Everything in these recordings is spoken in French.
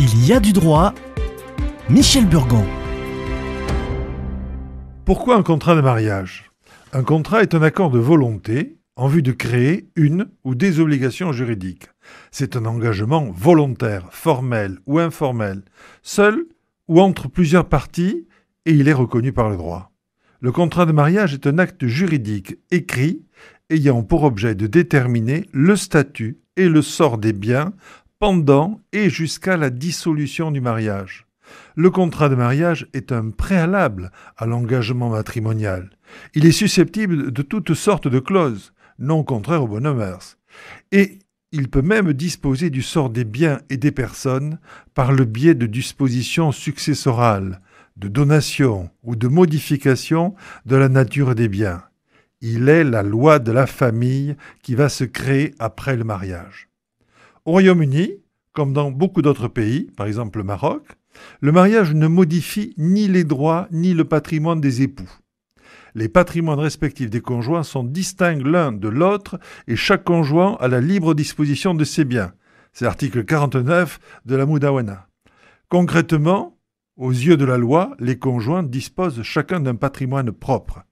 Il y a du droit. Michel Burgon. Pourquoi un contrat de mariage ? Un contrat est un accord de volonté en vue de créer une ou des obligations juridiques. C'est un engagement volontaire, formel ou informel, seul ou entre plusieurs parties, et il est reconnu par le droit. Le contrat de mariage est un acte juridique écrit ayant pour objet de déterminer le statut et le sort des biens pendant et jusqu'à la dissolution du mariage. Le contrat de mariage est un préalable à l'engagement matrimonial. Il est susceptible de toutes sortes de clauses, non contraires aux bonnes mœurs. Et il peut même disposer du sort des biens et des personnes par le biais de dispositions successorales, de donations ou de modifications de la nature des biens. Il est la loi de la famille qui va se créer après le mariage. Au Royaume-Uni, comme dans beaucoup d'autres pays, par exemple le Maroc, le mariage ne modifie ni les droits ni le patrimoine des époux. Les patrimoines respectifs des conjoints sont distincts l'un de l'autre et chaque conjoint a la libre disposition de ses biens. C'est l'article 49 de la Moudawana. Concrètement, aux yeux de la loi, les conjoints disposent chacun d'un patrimoine propre.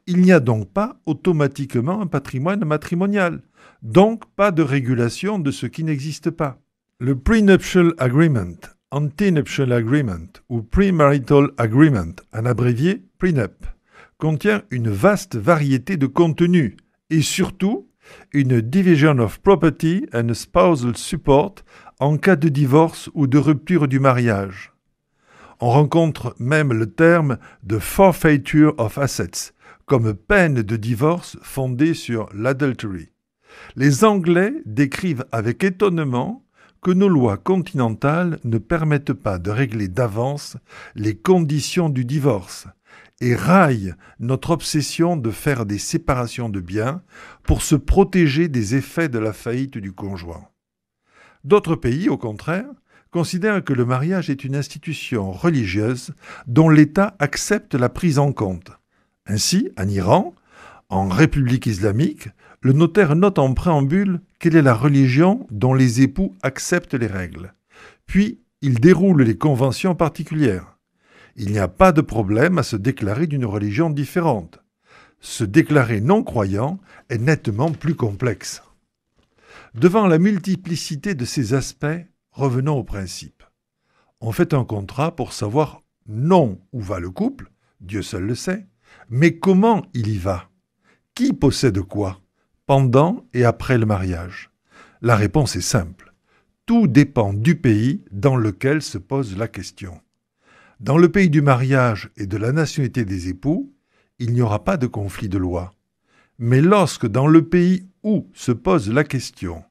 Il n'y a donc pas automatiquement un patrimoine matrimonial, donc pas de régulation de ce qui n'existe pas. Le prenuptial agreement, antenuptial agreement ou premarital agreement, en abrévié prenup, contient une vaste variété de contenus et surtout une division of property and spousal support en cas de divorce ou de rupture du mariage. On rencontre même le terme de forfeiture of assets comme peine de divorce fondée sur l'adultery. Les Anglais décrivent avec étonnement que nos lois continentales ne permettent pas de régler d'avance les conditions du divorce et raillent notre obsession de faire des séparations de biens pour se protéger des effets de la faillite du conjoint. D'autres pays, au contraire, considèrent que le mariage est une institution religieuse dont l'État accepte la prise en compte. Ainsi, en Iran, en République islamique, le notaire note en préambule quelle est la religion dont les époux acceptent les règles. Puis, il déroule les conventions particulières. Il n'y a pas de problème à se déclarer d'une religion différente. Se déclarer non-croyant est nettement plus complexe. Devant la multiplicité de ces aspects, revenons au principe. On fait un contrat pour savoir non où va le couple, Dieu seul le sait, mais comment il y va ? Qui possède quoi ? Pendant et après le mariage ? La réponse est simple. Tout dépend du pays dans lequel se pose la question. Dans le pays du mariage et de la nationalité des époux, il n'y aura pas de conflit de loi. Mais lorsque dans le pays où se pose la question,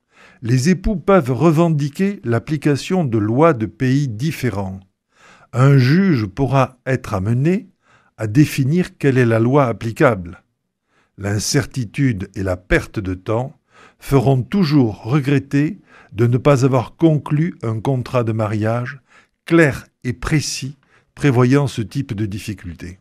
les époux peuvent revendiquer l'application de lois de pays différents, un juge pourra être amené à définir quelle est la loi applicable. L'incertitude et la perte de temps feront toujours regretter de ne pas avoir conclu un contrat de mariage clair et précis prévoyant ce type de difficultés.